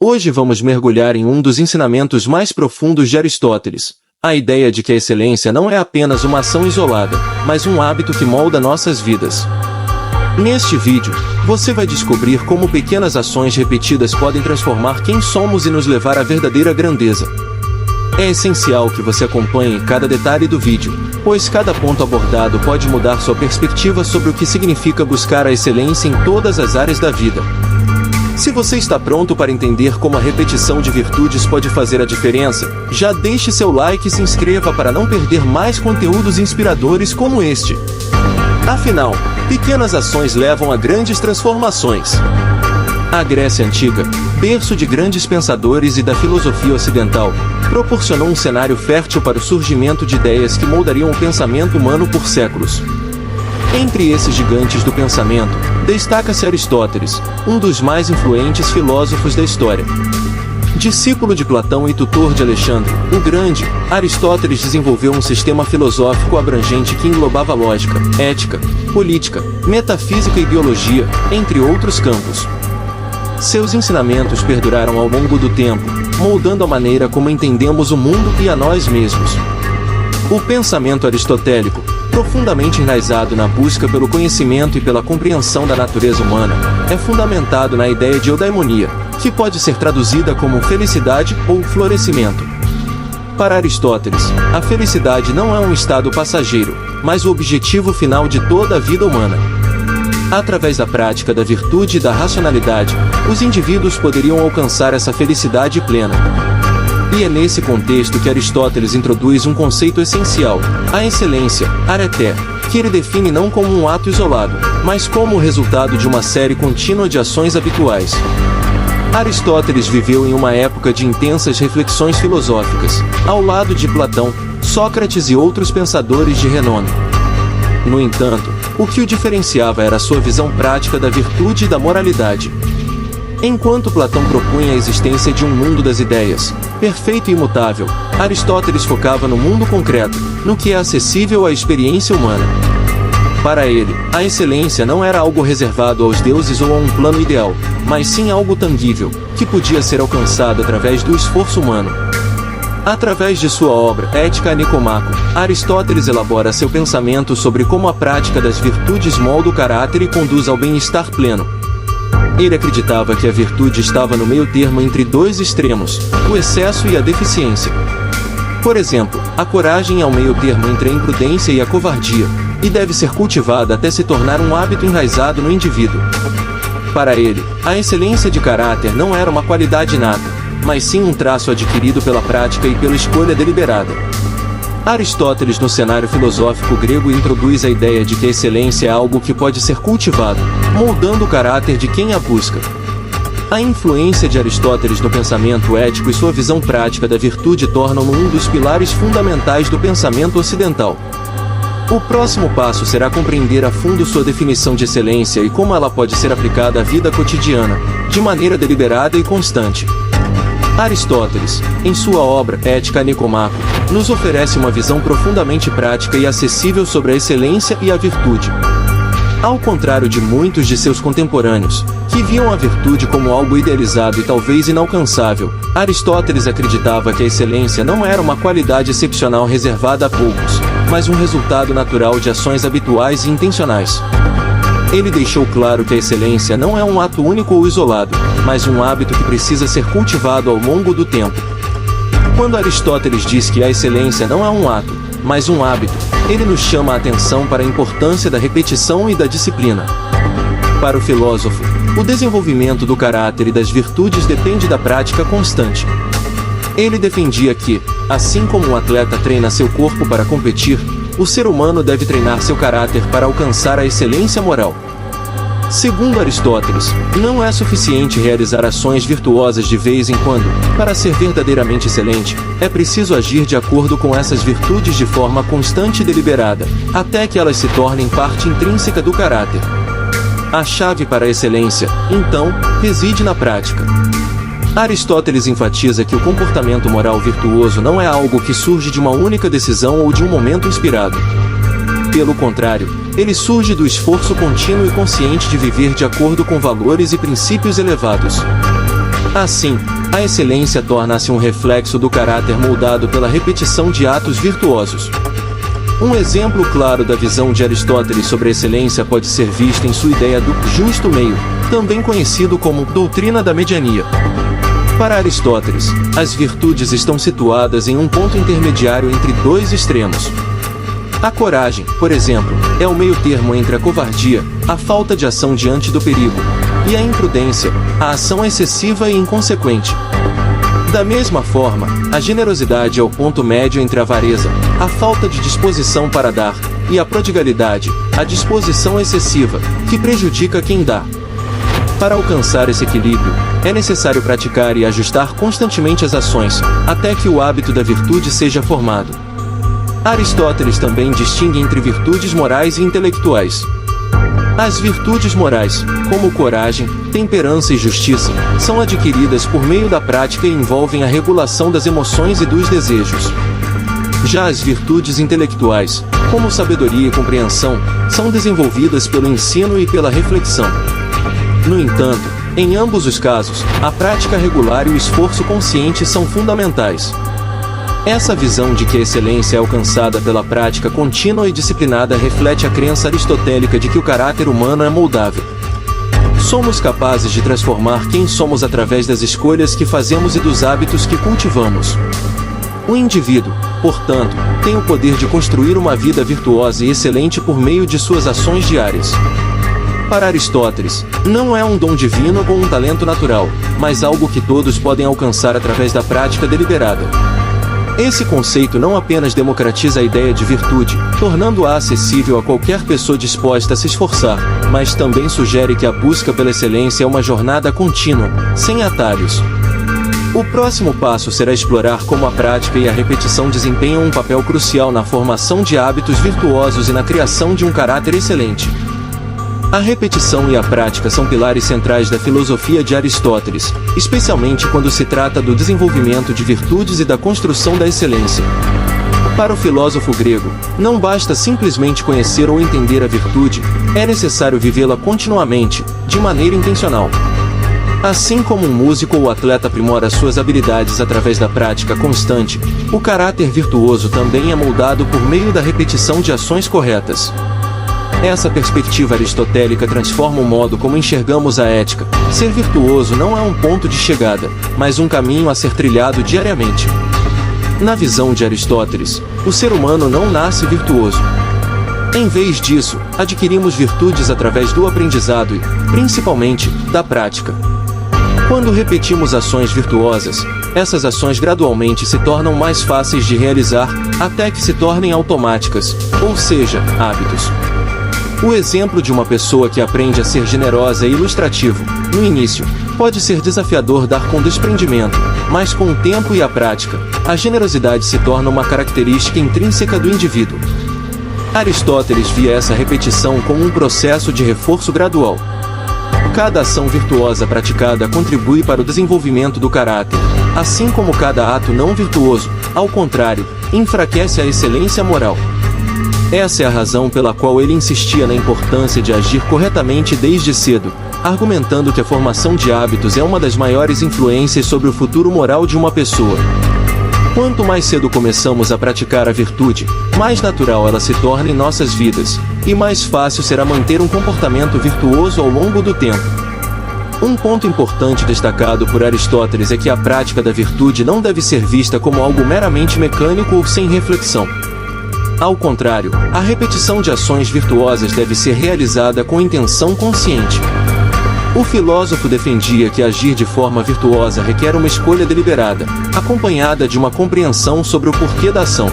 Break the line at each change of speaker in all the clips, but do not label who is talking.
Hoje vamos mergulhar em um dos ensinamentos mais profundos de Aristóteles, a ideia de que a excelência não é apenas uma ação isolada, mas um hábito que molda nossas vidas. Neste vídeo, você vai descobrir como pequenas ações repetidas podem transformar quem somos e nos levar à verdadeira grandeza. É essencial que você acompanhe cada detalhe do vídeo, pois cada ponto abordado pode mudar sua perspectiva sobre o que significa buscar a excelência em todas as áreas da vida. Se você está pronto para entender como a repetição de virtudes pode fazer a diferença, já deixe seu like e se inscreva para não perder mais conteúdos inspiradores como este. Afinal, pequenas ações levam a grandes transformações. A Grécia Antiga, berço de grandes pensadores e da filosofia ocidental, proporcionou um cenário fértil para o surgimento de ideias que moldariam o pensamento humano por séculos. Entre esses gigantes do pensamento, destaca-se Aristóteles, um dos mais influentes filósofos da história. Discípulo de Platão e tutor de Alexandre o Grande, Aristóteles desenvolveu um sistema filosófico abrangente que englobava lógica, ética, política, metafísica e biologia, entre outros campos. Seus ensinamentos perduraram ao longo do tempo, moldando a maneira como entendemos o mundo e a nós mesmos. O pensamento aristotélico, profundamente enraizado na busca pelo conhecimento e pela compreensão da natureza humana, é fundamentado na ideia de eudaimonia, que pode ser traduzida como felicidade ou florescimento. Para Aristóteles, a felicidade não é um estado passageiro, mas o objetivo final de toda a vida humana. Através da prática da virtude e da racionalidade, os indivíduos poderiam alcançar essa felicidade plena. E é nesse contexto que Aristóteles introduz um conceito essencial, a excelência, areté, que ele define não como um ato isolado, mas como o resultado de uma série contínua de ações habituais. Aristóteles viveu em uma época de intensas reflexões filosóficas, ao lado de Platão, Sócrates e outros pensadores de renome. No entanto, o que o diferenciava era sua visão prática da virtude e da moralidade. Enquanto Platão propunha a existência de um mundo das ideias, perfeito e imutável, Aristóteles focava no mundo concreto, no que é acessível à experiência humana. Para ele, a excelência não era algo reservado aos deuses ou a um plano ideal, mas sim algo tangível, que podia ser alcançado através do esforço humano. Através de sua obra Ética a Nicomaco, Aristóteles elabora seu pensamento sobre como a prática das virtudes molda o caráter e conduz ao bem-estar pleno. Ele acreditava que a virtude estava no meio termo entre dois extremos, o excesso e a deficiência. Por exemplo, a coragem é o meio termo entre a imprudência e a covardia, e deve ser cultivada até se tornar um hábito enraizado no indivíduo. Para ele, a excelência de caráter não era uma qualidade inata, mas sim um traço adquirido pela prática e pela escolha deliberada. Aristóteles, no cenário filosófico grego, introduz a ideia de que a excelência é algo que pode ser cultivado, moldando o caráter de quem a busca. A influência de Aristóteles no pensamento ético e sua visão prática da virtude tornam-no um dos pilares fundamentais do pensamento ocidental. O próximo passo será compreender a fundo sua definição de excelência e como ela pode ser aplicada à vida cotidiana, de maneira deliberada e constante. Aristóteles, em sua obra Ética a Nicomaco, nos oferece uma visão profundamente prática e acessível sobre a excelência e a virtude. Ao contrário de muitos de seus contemporâneos, que viam a virtude como algo idealizado e talvez inalcançável, Aristóteles acreditava que a excelência não era uma qualidade excepcional reservada a poucos, mas um resultado natural de ações habituais e intencionais. Ele deixou claro que a excelência não é um ato único ou isolado, mas um hábito que precisa ser cultivado ao longo do tempo. Quando Aristóteles diz que a excelência não é um ato, mas um hábito, ele nos chama a atenção para a importância da repetição e da disciplina. Para o filósofo, o desenvolvimento do caráter e das virtudes depende da prática constante. Ele defendia que, assim como um atleta treina seu corpo para competir, o ser humano deve treinar seu caráter para alcançar a excelência moral. Segundo Aristóteles, não é suficiente realizar ações virtuosas de vez em quando. Para ser verdadeiramente excelente, é preciso agir de acordo com essas virtudes de forma constante e deliberada, até que elas se tornem parte intrínseca do caráter. A chave para a excelência, então, reside na prática. Aristóteles enfatiza que o comportamento moral virtuoso não é algo que surge de uma única decisão ou de um momento inspirado. Pelo contrário, ele surge do esforço contínuo e consciente de viver de acordo com valores e princípios elevados. Assim, A excelência torna-se um reflexo do caráter moldado pela repetição de atos virtuosos. Um exemplo claro da visão de Aristóteles sobre a excelência pode ser visto em sua ideia do justo meio, também conhecido como doutrina da mediania. Para Aristóteles, as virtudes estão situadas em um ponto intermediário entre dois extremos. A coragem, por exemplo, é o meio-termo entre a covardia, a falta de ação diante do perigo, e a imprudência, a ação excessiva e inconsequente. Da mesma forma, a generosidade é o ponto médio entre a avareza, a falta de disposição para dar, e a prodigalidade, a disposição excessiva, que prejudica quem dá. Para alcançar esse equilíbrio, é necessário praticar e ajustar constantemente as ações, até que o hábito da virtude seja formado. Aristóteles também distingue entre virtudes morais e intelectuais. As virtudes morais, como coragem, temperança e justiça, são adquiridas por meio da prática e envolvem a regulação das emoções e dos desejos. Já as virtudes intelectuais, como sabedoria e compreensão, são desenvolvidas pelo ensino e pela reflexão. No entanto, em ambos os casos, a prática regular e o esforço consciente são fundamentais. Essa visão de que a excelência é alcançada pela prática contínua e disciplinada reflete a crença aristotélica de que o caráter humano é moldável. Somos capazes de transformar quem somos através das escolhas que fazemos e dos hábitos que cultivamos. O indivíduo, portanto, tem o poder de construir uma vida virtuosa e excelente por meio de suas ações diárias. Para Aristóteles, não é um dom divino ou um talento natural, mas algo que todos podem alcançar através da prática deliberada. Esse conceito não apenas democratiza a ideia de virtude, tornando-a acessível a qualquer pessoa disposta a se esforçar, mas também sugere que a busca pela excelência é uma jornada contínua, sem atalhos. O próximo passo será explorar como a prática e a repetição desempenham um papel crucial na formação de hábitos virtuosos e na criação de um caráter excelente. A repetição e a prática são pilares centrais da filosofia de Aristóteles, especialmente quando se trata do desenvolvimento de virtudes e da construção da excelência. Para o filósofo grego, não basta simplesmente conhecer ou entender a virtude, é necessário vivê-la continuamente, de maneira intencional. Assim como um músico ou atleta aprimora suas habilidades através da prática constante, o caráter virtuoso também é moldado por meio da repetição de ações corretas. Essa perspectiva aristotélica transforma o modo como enxergamos a ética. Ser virtuoso não é um ponto de chegada, mas um caminho a ser trilhado diariamente. Na visão de Aristóteles, o ser humano não nasce virtuoso. Em vez disso, adquirimos virtudes através do aprendizado e, principalmente, da prática. Quando repetimos ações virtuosas, essas ações gradualmente se tornam mais fáceis de realizar, até que se tornem automáticas, ou seja, hábitos. O exemplo de uma pessoa que aprende a ser generosa é ilustrativo. No início, pode ser desafiador dar com desprendimento, mas com o tempo e a prática, a generosidade se torna uma característica intrínseca do indivíduo. Aristóteles via essa repetição como um processo de reforço gradual. Cada ação virtuosa praticada contribui para o desenvolvimento do caráter, assim como cada ato não virtuoso, ao contrário, enfraquece a excelência moral. Essa é a razão pela qual ele insistia na importância de agir corretamente desde cedo, argumentando que a formação de hábitos é uma das maiores influências sobre o futuro moral de uma pessoa. Quanto mais cedo começamos a praticar a virtude, mais natural ela se torna em nossas vidas, e mais fácil será manter um comportamento virtuoso ao longo do tempo. Um ponto importante destacado por Aristóteles é que a prática da virtude não deve ser vista como algo meramente mecânico ou sem reflexão. Ao contrário, a repetição de ações virtuosas deve ser realizada com intenção consciente. O filósofo defendia que agir de forma virtuosa requer uma escolha deliberada, acompanhada de uma compreensão sobre o porquê da ação.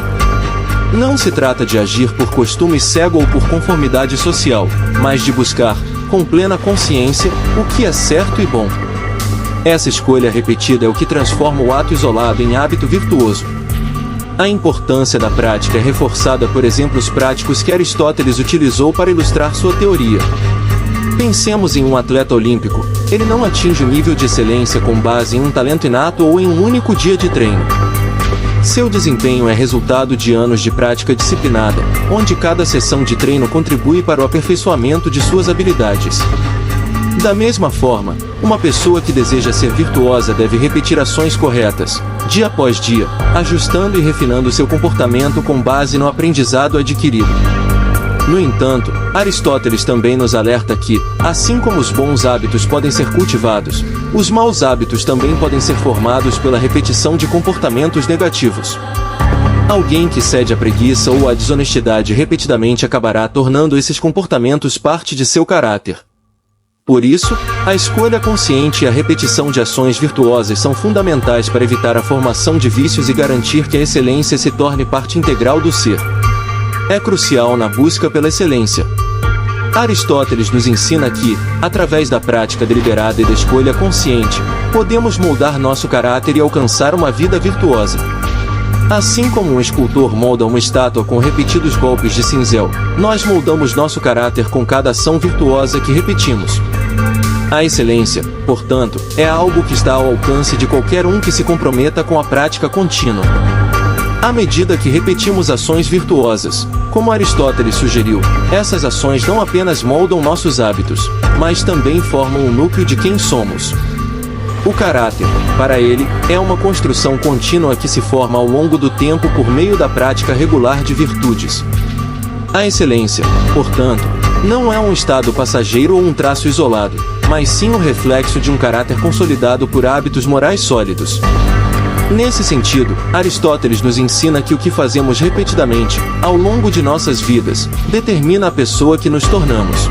Não se trata de agir por costume cego ou por conformidade social, mas de buscar, com plena consciência, o que é certo e bom. Essa escolha repetida é o que transforma o ato isolado em hábito virtuoso. A importância da prática é reforçada por exemplos práticos que Aristóteles utilizou para ilustrar sua teoria. Pensemos em um atleta olímpico. Ele não atinge o nível de excelência com base em um talento inato ou em um único dia de treino. Seu desempenho é resultado de anos de prática disciplinada, onde cada sessão de treino contribui para o aperfeiçoamento de suas habilidades. Da mesma forma, uma pessoa que deseja ser virtuosa deve repetir ações corretas, dia após dia, ajustando e refinando seu comportamento com base no aprendizado adquirido. No entanto, Aristóteles também nos alerta que, assim como os bons hábitos podem ser cultivados, os maus hábitos também podem ser formados pela repetição de comportamentos negativos. Alguém que cede à preguiça ou à desonestidade repetidamente acabará tornando esses comportamentos parte de seu caráter. Por isso, a escolha consciente e a repetição de ações virtuosas são fundamentais para evitar a formação de vícios e garantir que a excelência se torne parte integral do ser. É crucial na busca pela excelência. Aristóteles nos ensina que, através da prática deliberada e da escolha consciente, podemos moldar nosso caráter e alcançar uma vida virtuosa. Assim como um escultor molda uma estátua com repetidos golpes de cincel, nós moldamos nosso caráter com cada ação virtuosa que repetimos. A excelência, portanto, é algo que está ao alcance de qualquer um que se comprometa com a prática contínua. À medida que repetimos ações virtuosas, como Aristóteles sugeriu, essas ações não apenas moldam nossos hábitos, mas também formam o núcleo de quem somos. O caráter, para ele, é uma construção contínua que se forma ao longo do tempo por meio da prática regular de virtudes. A excelência, portanto, não é um estado passageiro ou um traço isolado, mas sim o reflexo de um caráter consolidado por hábitos morais sólidos. Nesse sentido, Aristóteles nos ensina que o que fazemos repetidamente, ao longo de nossas vidas, determina a pessoa que nos tornamos.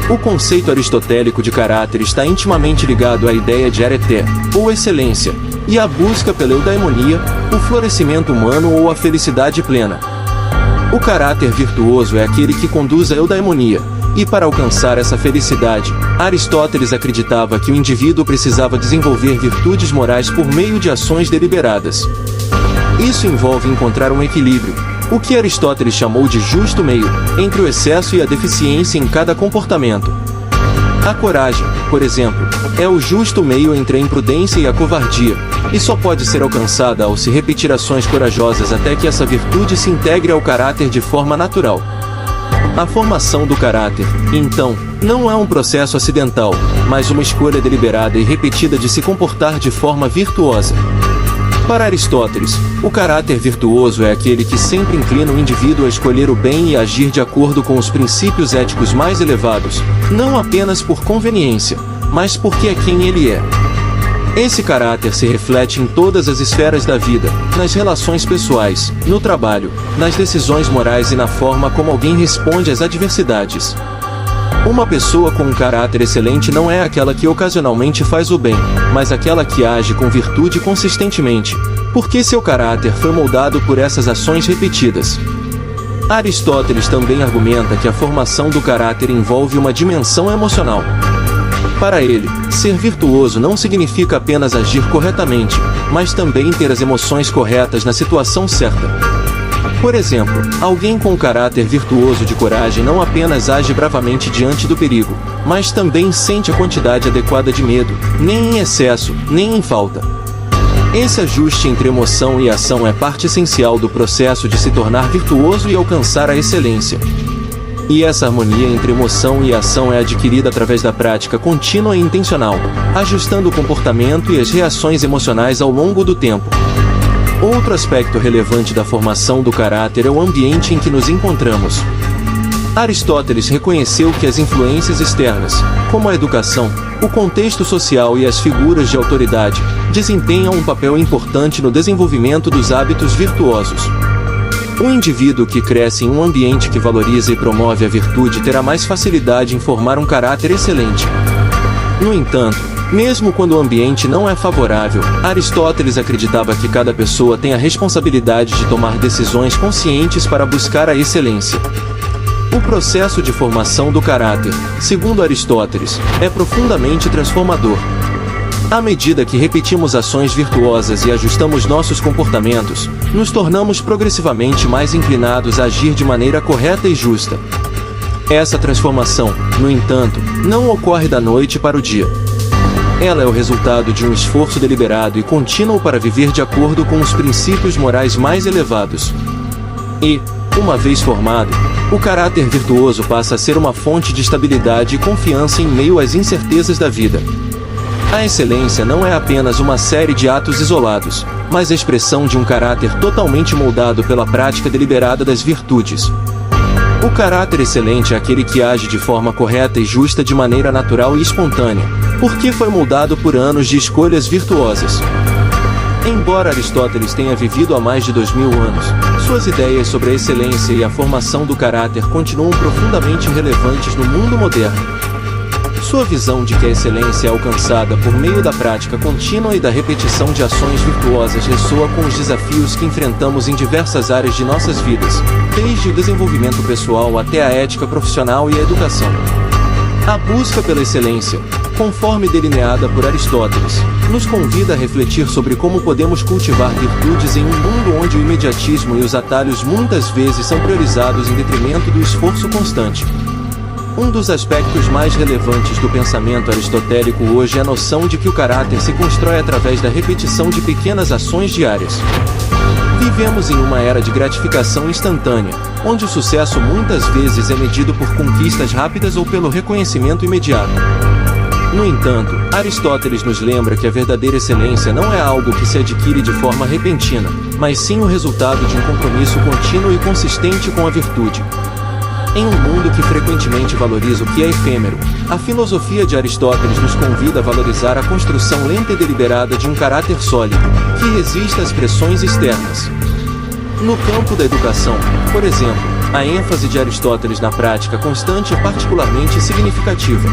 O conceito aristotélico de caráter está intimamente ligado à ideia de areté, ou excelência, e à busca pela eudaimonia, o florescimento humano ou a felicidade plena. O caráter virtuoso é aquele que conduz à eudaimonia, e para alcançar essa felicidade, Aristóteles acreditava que o indivíduo precisava desenvolver virtudes morais por meio de ações deliberadas. Isso envolve encontrar um equilíbrio, o que Aristóteles chamou de justo meio, entre o excesso e a deficiência em cada comportamento. A coragem, por exemplo, é o justo meio entre a imprudência e a covardia, e só pode ser alcançada ao se repetir ações corajosas até que essa virtude se integre ao caráter de forma natural. A formação do caráter, então, não é um processo acidental, mas uma escolha deliberada e repetida de se comportar de forma virtuosa. Para Aristóteles, o caráter virtuoso é aquele que sempre inclina o indivíduo a escolher o bem e a agir de acordo com os princípios éticos mais elevados, não apenas por conveniência, mas porque é quem ele é. Esse caráter se reflete em todas as esferas da vida, nas relações pessoais, no trabalho, nas decisões morais e na forma como alguém responde às adversidades. Uma pessoa com um caráter excelente não é aquela que ocasionalmente faz o bem, mas aquela que age com virtude consistentemente, porque seu caráter foi moldado por essas ações repetidas. Aristóteles também argumenta que a formação do caráter envolve uma dimensão emocional. Para ele, ser virtuoso não significa apenas agir corretamente, mas também ter as emoções corretas na situação certa. Por exemplo, alguém com o caráter virtuoso de coragem não apenas age bravamente diante do perigo, mas também sente a quantidade adequada de medo, nem em excesso, nem em falta. Esse ajuste entre emoção e ação é parte essencial do processo de se tornar virtuoso e alcançar a excelência. E essa harmonia entre emoção e ação é adquirida através da prática contínua e intencional, ajustando o comportamento e as reações emocionais ao longo do tempo. Outro aspecto relevante da formação do caráter é o ambiente em que nos encontramos. Aristóteles reconheceu que as influências externas, como a educação, o contexto social e as figuras de autoridade, desempenham um papel importante no desenvolvimento dos hábitos virtuosos. Um indivíduo que cresce em um ambiente que valoriza e promove a virtude terá mais facilidade em formar um caráter excelente. No entanto, mesmo quando o ambiente não é favorável, Aristóteles acreditava que cada pessoa tem a responsabilidade de tomar decisões conscientes para buscar a excelência. O processo de formação do caráter, segundo Aristóteles, é profundamente transformador. À medida que repetimos ações virtuosas e ajustamos nossos comportamentos, nos tornamos progressivamente mais inclinados a agir de maneira correta e justa. Essa transformação, no entanto, não ocorre da noite para o dia. Ela é o resultado de um esforço deliberado e contínuo para viver de acordo com os princípios morais mais elevados. E, Uma vez formado, o caráter virtuoso passa a ser uma fonte de estabilidade e confiança em meio às incertezas da vida. A excelência não é apenas uma série de atos isolados, mas a expressão de um caráter totalmente moldado pela prática deliberada das virtudes. O caráter excelente é aquele que age de forma correta e justa de maneira natural e espontânea, porque foi moldado por anos de escolhas virtuosas. Embora Aristóteles tenha vivido há mais de 2000 anos, suas ideias sobre a excelência e a formação do caráter continuam profundamente relevantes no mundo moderno. Sua visão de que a excelência é alcançada por meio da prática contínua e da repetição de ações virtuosas ressoa com os desafios que enfrentamos em diversas áreas de nossas vidas, desde o desenvolvimento pessoal até a ética profissional e a educação. A busca pela excelência, conforme delineada por Aristóteles, nos convida a refletir sobre como podemos cultivar virtudes em um mundo onde o imediatismo e os atalhos muitas vezes são priorizados em detrimento do esforço constante. Um dos aspectos mais relevantes do pensamento aristotélico hoje é a noção de que o caráter se constrói através da repetição de pequenas ações diárias. Vivemos em uma era de gratificação instantânea, onde o sucesso muitas vezes é medido por conquistas rápidas ou pelo reconhecimento imediato. No entanto, Aristóteles nos lembra que a verdadeira excelência não é algo que se adquire de forma repentina, mas sim o resultado de um compromisso contínuo e consistente com a virtude. Em um mundo que frequentemente valoriza o que é efêmero, a filosofia de Aristóteles nos convida a valorizar a construção lenta e deliberada de um caráter sólido, que resista às pressões externas. No campo da educação, por exemplo, a ênfase de Aristóteles na prática constante é particularmente significativa.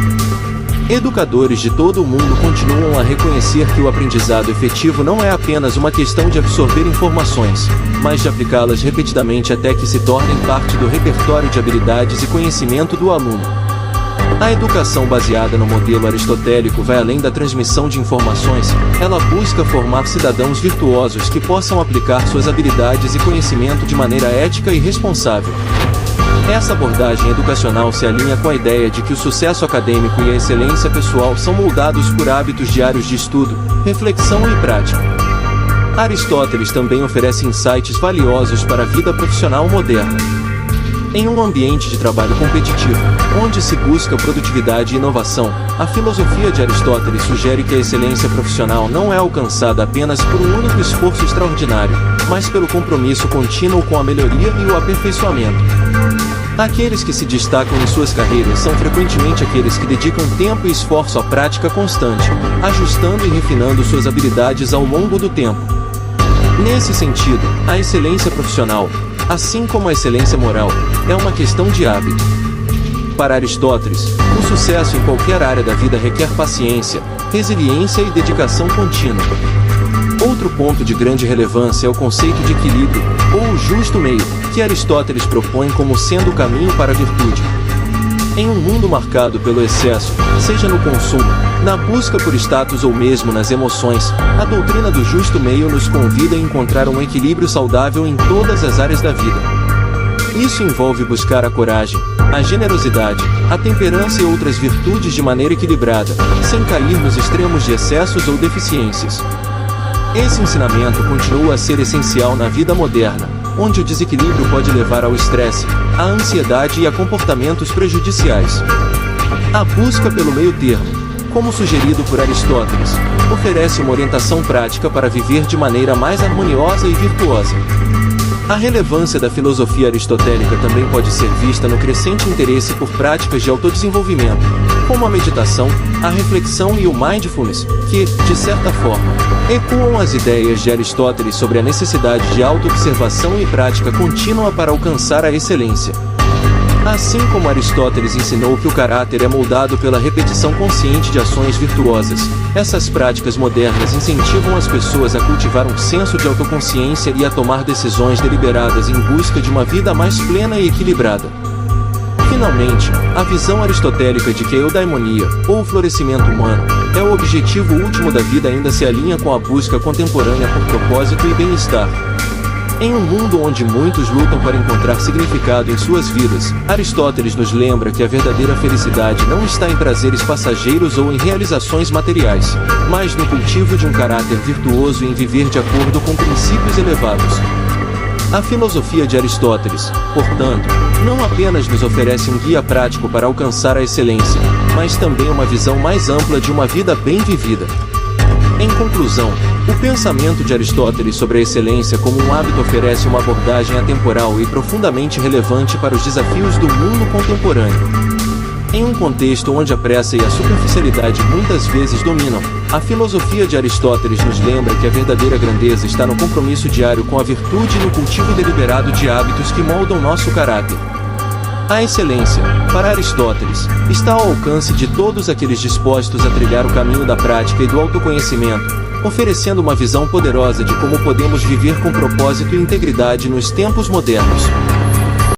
Educadores de todo o mundo continuam a reconhecer que o aprendizado efetivo não é apenas uma questão de absorver informações, mas de aplicá-las repetidamente até que se tornem parte do repertório de habilidades e conhecimento do aluno. A educação baseada no modelo aristotélico vai além da transmissão de informações, ela busca formar cidadãos virtuosos que possam aplicar suas habilidades e conhecimento de maneira ética e responsável. Essa abordagem educacional se alinha com a ideia de que o sucesso acadêmico e a excelência pessoal são moldados por hábitos diários de estudo, reflexão e prática. Aristóteles também oferece insights valiosos para a vida profissional moderna. Em um ambiente de trabalho competitivo, onde se busca produtividade e inovação, a filosofia de Aristóteles sugere que a excelência profissional não é alcançada apenas por um único esforço extraordinário, mas pelo compromisso contínuo com a melhoria e o aperfeiçoamento. Aqueles que se destacam em suas carreiras são frequentemente aqueles que dedicam tempo e esforço à prática constante, ajustando e refinando suas habilidades ao longo do tempo. Nesse sentido, a excelência profissional, assim como a excelência moral, é uma questão de hábito. Para Aristóteles, o sucesso em qualquer área da vida requer paciência, resiliência e dedicação contínua. Outro ponto de grande relevância é o conceito de equilíbrio, ou o justo meio, que Aristóteles propõe como sendo o caminho para a virtude. Em um mundo marcado pelo excesso, seja no consumo, na busca por status ou mesmo nas emoções, a doutrina do justo meio nos convida a encontrar um equilíbrio saudável em todas as áreas da vida. Isso envolve buscar a coragem, a generosidade, a temperança e outras virtudes de maneira equilibrada, sem cair nos extremos de excessos ou deficiências. Esse ensinamento continua a ser essencial na vida moderna, onde o desequilíbrio pode levar ao estresse, à ansiedade e a comportamentos prejudiciais. A busca pelo meio termo, como sugerido por Aristóteles, oferece uma orientação prática para viver de maneira mais harmoniosa e virtuosa. A relevância da filosofia aristotélica também pode ser vista no crescente interesse por práticas de autodesenvolvimento, como a meditação, a reflexão e o mindfulness, que, de certa forma, ecoam as ideias de Aristóteles sobre a necessidade de autoobservação e prática contínua para alcançar a excelência. Assim como Aristóteles ensinou que o caráter é moldado pela repetição consciente de ações virtuosas, essas práticas modernas incentivam as pessoas a cultivar um senso de autoconsciência e a tomar decisões deliberadas em busca de uma vida mais plena e equilibrada. Finalmente, a visão aristotélica de que a eudaimonia, ou florescimento humano, é o objetivo último da vida ainda se alinha com a busca contemporânea por propósito e bem-estar. Em um mundo onde muitos lutam para encontrar significado em suas vidas, Aristóteles nos lembra que a verdadeira felicidade não está em prazeres passageiros ou em realizações materiais, mas no cultivo de um caráter virtuoso e em viver de acordo com princípios elevados. A filosofia de Aristóteles, portanto, não apenas nos oferece um guia prático para alcançar a excelência, mas também uma visão mais ampla de uma vida bem vivida. Em conclusão, o pensamento de Aristóteles sobre a excelência como um hábito oferece uma abordagem atemporal e profundamente relevante para os desafios do mundo contemporâneo. Em um contexto onde a pressa e a superficialidade muitas vezes dominam, a filosofia de Aristóteles nos lembra que a verdadeira grandeza está no compromisso diário com a virtude e no cultivo deliberado de hábitos que moldam nosso caráter. A excelência, para Aristóteles, está ao alcance de todos aqueles dispostos a trilhar o caminho da prática e do autoconhecimento, oferecendo uma visão poderosa de como podemos viver com propósito e integridade nos tempos modernos.